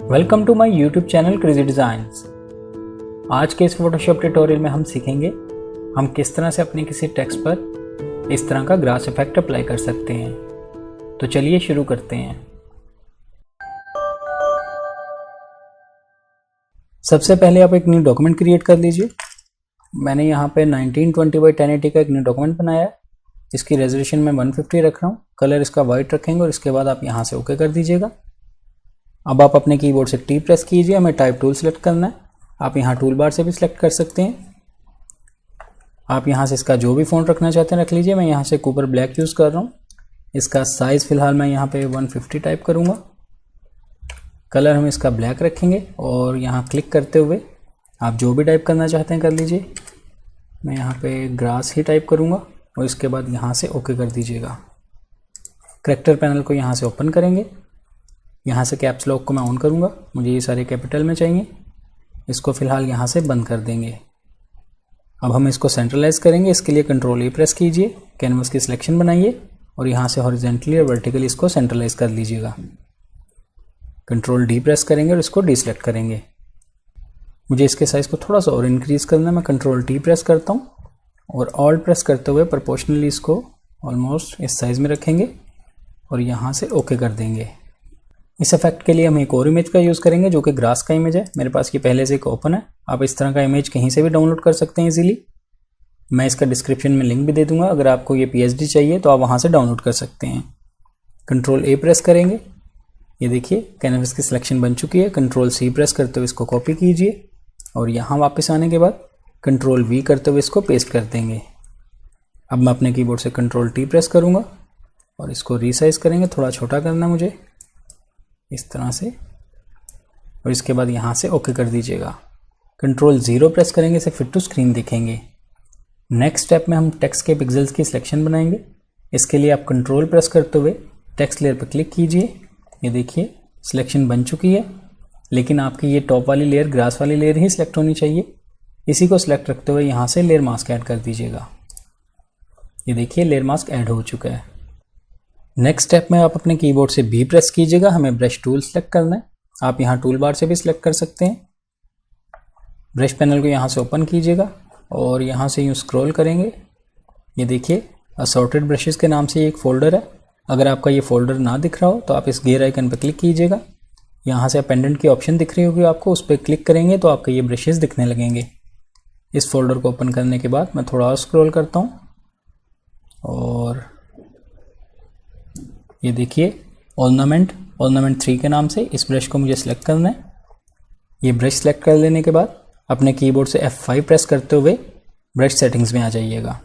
Welcome to my YouTube channel crazy designs. आज के इस फोटोशॉप ट्यूटोरियल में हम सीखेंगे हम किस तरह से अपने किसी टेक्स्ट पर इस तरह का ग्रास इफेक्ट अप्लाई कर सकते हैं। तो चलिए शुरू करते हैं। सबसे पहले आप एक न्यू डॉक्यूमेंट क्रिएट कर लीजिए। मैंने यहाँ पे 1920x1080 का एक न्यू डॉक्यूमेंट बनाया है। इसकी रेजोल्यूशन मैं 150 रख रहा हूँ। कलर इसका वाइट रखेंगे और इसके बाद आप यहाँ से ओके कर दीजिएगा। अब आप अपने कीबोर्ड से टी प्रेस कीजिए। हमें टाइप टूल सेलेक्ट करना है। आप यहाँ टूल बार से भी सिलेक्ट कर सकते हैं। आप यहाँ से इसका जो भी फ़ॉन्ट रखना चाहते हैं रख लीजिए। मैं यहाँ से कूपर ब्लैक यूज़ कर रहा हूँ। इसका साइज़ फ़िलहाल मैं यहाँ पे 150 टाइप करूँगा। कलर हम इसका ब्लैक रखेंगे और यहाँ क्लिक करते हुए आप जो भी टाइप करना चाहते हैं कर लीजिए। मैं यहाँ पे ग्रास ही टाइप करूँगा और इसके बाद यहाँ से ओके कर दीजिएगा। करैक्टर पैनल को यहाँ से ओपन करेंगे। यहाँ से कैप्स लॉक को मैं ऑन करूँगा। मुझे ये सारे कैपिटल में चाहिए। इसको फ़िलहाल यहाँ से बंद कर देंगे। अब हम इसको सेंट्रलाइज करेंगे। इसके लिए कंट्रोल ए प्रेस कीजिए, कैनवस की सिलेक्शन बनाइए और यहाँ से हॉरिजेंटली और वर्टिकली इसको सेंट्रलाइज कर लीजिएगा। कंट्रोल डी प्रेस करेंगे और इसको डीसेलेक्ट करेंगे। मुझे इसके साइज़ को थोड़ा सा और इंक्रीज़ करना है। मैं कंट्रोल टी प्रेस करता हूँ और ऑल्ट प्रेस करते हुए प्रोपोर्शनली इसको ऑलमोस्ट इस साइज़ में रखेंगे और यहाँ से ओके कर देंगे। इस इफेक्ट के लिए हम एक और इमेज का यूज़ करेंगे जो कि ग्रास का इमेज है। मेरे पास ये पहले से एक ओपन है। आप इस तरह का इमेज कहीं से भी डाउनलोड कर सकते हैं इजीली। मैं इसका डिस्क्रिप्शन में लिंक भी दे दूंगा। अगर आपको ये पीएचडी चाहिए तो आप वहाँ से डाउनलोड कर सकते हैं। कंट्रोल ए प्रेस करेंगे। ये देखिए कैनवस की सिलेक्शन बन चुकी है। कंट्रोल सी प्रेस करते हुए इसको कॉपी कीजिए और यहाँ वापस आने के बाद कंट्रोल वी करते हुए इसको पेस्ट कर देंगे। अब मैं अपने कीबोर्ड से कंट्रोल टी प्रेस करूँगा और इसको रीसाइज करेंगे। थोड़ा छोटा करना मुझे इस तरह से और इसके बाद यहाँ से ओके कर दीजिएगा। कंट्रोल 0 प्रेस करेंगे इसे फिट टू स्क्रीन दिखेंगे। नेक्स्ट स्टेप में हम टेक्स्ट के पिक्सेल्स की सिलेक्शन बनाएंगे। इसके लिए आप कंट्रोल प्रेस करते हुए टेक्स्ट लेयर पर क्लिक कीजिए। ये देखिए सिलेक्शन बन चुकी है, लेकिन आपकी ये टॉप वाली लेयर ग्रास वाली लेयर ही सिलेक्ट होनी चाहिए। इसी को सिलेक्ट रखते हुए यहाँ से लेयर मास्क ऐड कर दीजिएगा। ये देखिए लेयर मास्क ऐड हो चुका है। नेक्स्ट स्टेप में आप अपने कीबोर्ड से बी प्रेस कीजिएगा। हमें ब्रश टूल सेलेक्ट करना है। आप यहाँ टूल बार से भी सिलेक्ट कर सकते हैं। ब्रश पैनल को यहाँ से ओपन कीजिएगा और यहाँ से यूँ स्क्रॉल करेंगे। ये देखिए असॉर्टेड ब्रशेस के नाम से ये एक फ़ोल्डर है। अगर आपका ये फ़ोल्डर ना दिख रहा हो तो आप इस गियर आइकन पर क्लिक कीजिएगा। यहाँ से पेंडेंट की ऑप्शन दिख रही होगी आपको, उस पर क्लिक करेंगे तो आपके ये ब्रशेस दिखने लगेंगे। इस फोल्डर को ओपन करने के बाद मैं थोड़ा और स्क्रॉल करता हूँ और ये देखिए ऑर्नामेंट 3 के नाम से इस ब्रश को मुझे सिलेक्ट करना है। ये ब्रश सेलेक्ट कर लेने के बाद अपने कीबोर्ड से F5 प्रेस करते हुए ब्रश सेटिंग्स में आ जाइएगा।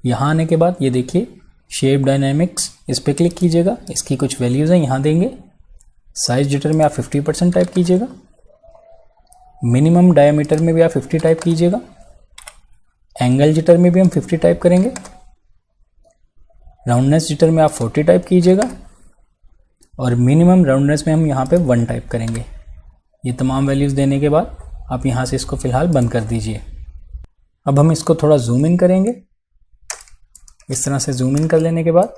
यहाँ आने के बाद ये देखिए शेप डायनामिक्स, इस पर क्लिक कीजिएगा। इसकी कुछ वैल्यूज़ हैं, यहाँ देंगे। साइज जिटर में आप 50% टाइप कीजिएगा। मिनिमम डायमीटर में भी आप 50 टाइप कीजिएगा। एंगल जिटर में भी हम 50 टाइप करेंगे। राउंडनेस जिटर में आप 40 टाइप कीजिएगा और मिनिमम राउंडनेस में हम यहाँ पे 1 टाइप करेंगे। ये तमाम वैल्यूज़ देने के बाद आप यहाँ से इसको फ़िलहाल बंद कर दीजिए। अब हम इसको थोड़ा जूम इन करेंगे। इस तरह से जूम इन कर लेने के बाद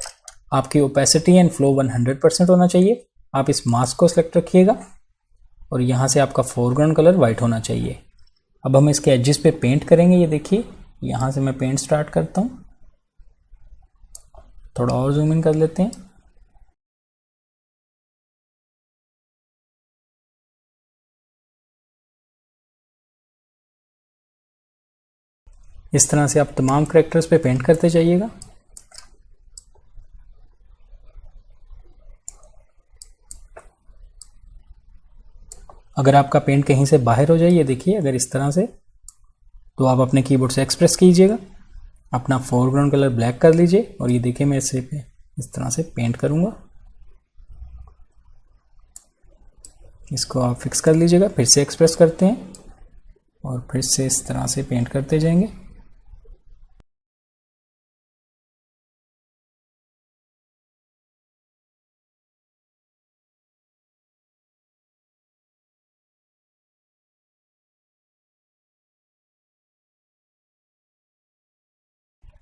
आपकी ओपेसिटी एंड फ्लो 100% होना चाहिए। आप इस मास्क को सिलेक्ट रखिएगा और यहाँ से आपका फोरग्राउंड कलर वाइट होना चाहिए। अब हम इसके एजेस पे पेंट करेंगे। ये देखिए यहाँ से मैं पेंट स्टार्ट करता हूँ। थोड़ा और जूम इन कर लेते हैं। इस तरह से आप तमाम कैरेक्टर्स पे पेंट करते जाइएगा। अगर आपका पेंट कहीं से बाहर हो जाए, ये देखिए अगर इस तरह से, तो आप अपने कीबोर्ड से एक्सप्रेस कीजिएगा। अपना फोरग्राउंड कलर ब्लैक कर लीजिए और ये देखिए मैं इसे इस तरह से पेंट करूँगा। इसको आप फिक्स कर लीजिएगा। फिर से एक्सप्रेस करते हैं और फिर से इस तरह से पेंट करते जाएंगे।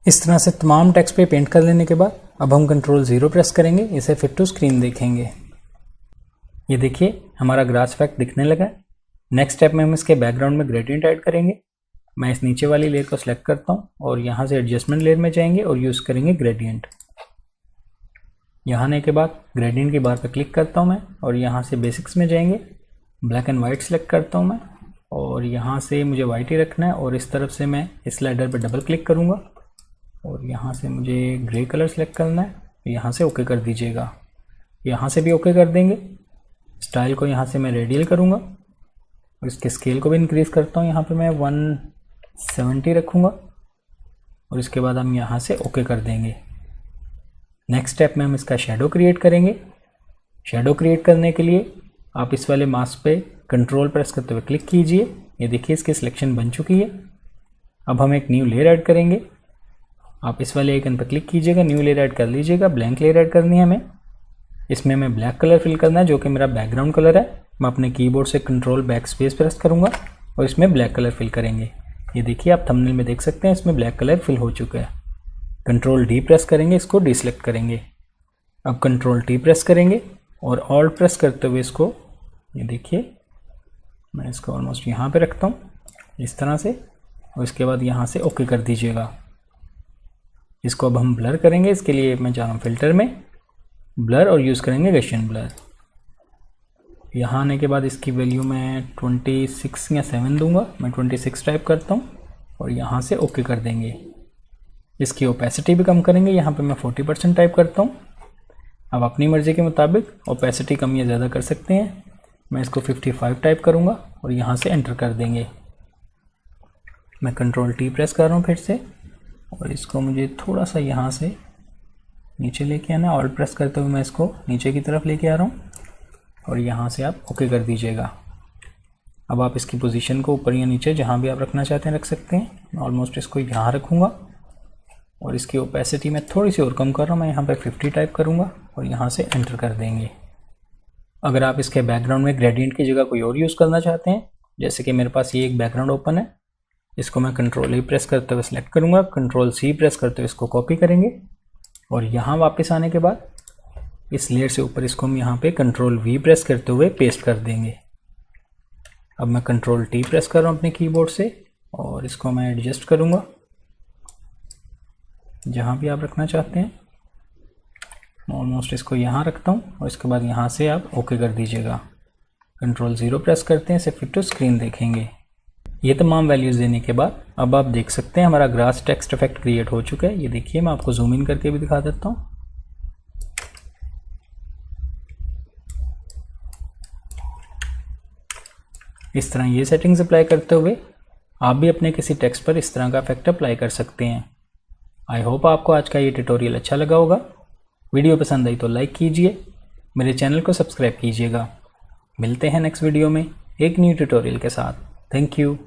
इस तरह से तमाम टेक्स्ट पे पेंट कर लेने के बाद अब हम कंट्रोल 0 प्रेस करेंगे। इसे फिट टू स्क्रीन देखेंगे। ये देखिए हमारा ग्रास इफेक्ट दिखने लगा है। नेक्स्ट स्टेप में हम इसके बैकग्राउंड में ग्रेडियंट ऐड करेंगे। मैं इस नीचे वाली लेयर को सिलेक्ट करता हूँ और यहाँ से एडजस्टमेंट लेयर में जाएंगे और यूज़ करेंगे ग्रेडियंट। यहाँ आने के बाद ग्रेडियंट की बार पर क्लिक करता हूँ मैं और यहाँ से बेसिक्स में जाएंगे, ब्लैक एंड वाइट सेलेक्ट करता हूँ मैं और यहाँ से मुझे वाइट ही रखना है और इस तरफ से मैं इस स्लाइडर पर डबल क्लिक करूँगा और यहाँ से मुझे ग्रे कलर सेलेक्ट करना है। यहाँ से ओके कर दीजिएगा, यहाँ से भी ओके कर देंगे। स्टाइल को यहाँ से मैं रेडियल करूँगा और इसके स्केल को भी इंक्रीज़ करता हूँ। यहाँ पे मैं 170 रखूँगा और इसके बाद हम यहाँ से ओके कर देंगे। नेक्स्ट स्टेप में हम इसका शेडो क्रिएट करेंगे। शेडो क्रिएट करने के लिए आप इस वाले मास्क पे कंट्रोल प्रेस करते हुए क्लिक कीजिए। ये देखिए इसकी सिलेक्शन बन चुकी है। अब हम एक न्यू लेयर ऐड करेंगे। आप इस वाले आइकन पर क्लिक कीजिएगा, न्यू लेयर ऐड कर लीजिएगा। ब्लैंक लेयर ऐड करनी है हमें। इसमें मैं ब्लैक कलर फिल करना है जो कि मेरा बैकग्राउंड कलर है। मैं अपने कीबोर्ड से कंट्रोल बैक स्पेस प्रेस करूँगा और इसमें ब्लैक कलर फिल करेंगे। ये देखिए आप थंबनेल में देख सकते हैं इसमें ब्लैक कलर फिल हो चुका है। कंट्रोल डी प्रेस करेंगे, इसको डीसेलेक्ट करेंगे। अब कंट्रोल टी प्रेस करेंगे और ऑल्ट प्रेस करते हुए इसको, ये देखिए मैं इसको ऑलमोस्ट यहाँ पे रखता हूँ इस तरह से और इसके बाद यहाँ से ओके कर दीजिएगा। इसको अब हम ब्लर करेंगे। इसके लिए मैं जा रहा हूँ फिल्टर में, ब्लर और यूज़ करेंगे गशियन ब्लर। यहाँ आने के बाद इसकी वैल्यू मैं 26 या 7 दूंगा। मैं 26 टाइप करता हूँ और यहाँ से ओके कर देंगे। इसकी ओपेसिटी भी कम करेंगे। यहाँ पे मैं 40% टाइप करता हूँ। अब अपनी मर्ज़ी के मुताबिक ओपेसिटी कम या ज़्यादा कर सकते हैं। मैं इसको 55 टाइप करूँगा और यहाँ से एंटर कर देंगे। मैं कंट्रोल टी प्रेस कर रहा हूँ फिर से और इसको मुझे थोड़ा सा यहाँ से नीचे लेके आना। ऑल्ट प्रेस करते हुए मैं इसको नीचे की तरफ लेके आ रहा हूँ और यहाँ से आप ओके कर दीजिएगा। अब आप इसकी पोजीशन को ऊपर या नीचे जहाँ भी आप रखना चाहते हैं रख सकते हैं। मैं ऑलमोस्ट इसको यहाँ रखूँगा और इसकी ओपेसिटी मैं थोड़ी सी और कम कर रहा हूँ। मैं यहाँ पे 50 टाइप करूँगा और यहाँ से एंटर कर देंगे। अगर आप इसके बैकग्राउंड में ग्रेडियंट की जगह कोई और यूज़ करना चाहते हैं, जैसे कि मेरे पास ये एक बैकग्राउंड ओपन है, इसको मैं कंट्रोल ए प्रेस करते हुए सेलेक्ट करूँगा, कंट्रोल सी प्रेस करते हुए इसको कॉपी करेंगे और यहाँ वापस आने के बाद इस लेयर से ऊपर इसको हम यहाँ पे कंट्रोल वी प्रेस करते हुए पेस्ट कर देंगे। अब मैं कंट्रोल टी प्रेस कर रहा हूँ अपने कीबोर्ड से और इसको मैं एडजस्ट करूँगा जहाँ भी आप रखना चाहते हैं। ऑलमोस्ट इसको यहाँ रखता हूँ और इसके बाद यहाँ से आप ओके कर दीजिएगा। कंट्रोल 0 प्रेस करते हैं, इसे फिट टू स्क्रीन देखेंगे। ये तमाम वैल्यूज़ देने के बाद अब आप देख सकते हैं हमारा ग्रास टेक्स्ट इफेक्ट क्रिएट हो चुका है। ये देखिए मैं आपको जूम इन करके भी दिखा देता हूँ। इस तरह ये सेटिंग्स अप्लाई करते हुए आप भी अपने किसी टेक्स्ट पर इस तरह का इफेक्ट अप्लाई कर सकते हैं। आई होप आपको आज का ये ट्यूटोरियल अच्छा लगा होगा। वीडियो पसंद आई तो लाइक कीजिए, मेरे चैनल को सब्सक्राइब कीजिएगा। मिलते हैं नेक्स्ट वीडियो में एक न्यू ट्यूटोरियल के साथ। Thank you.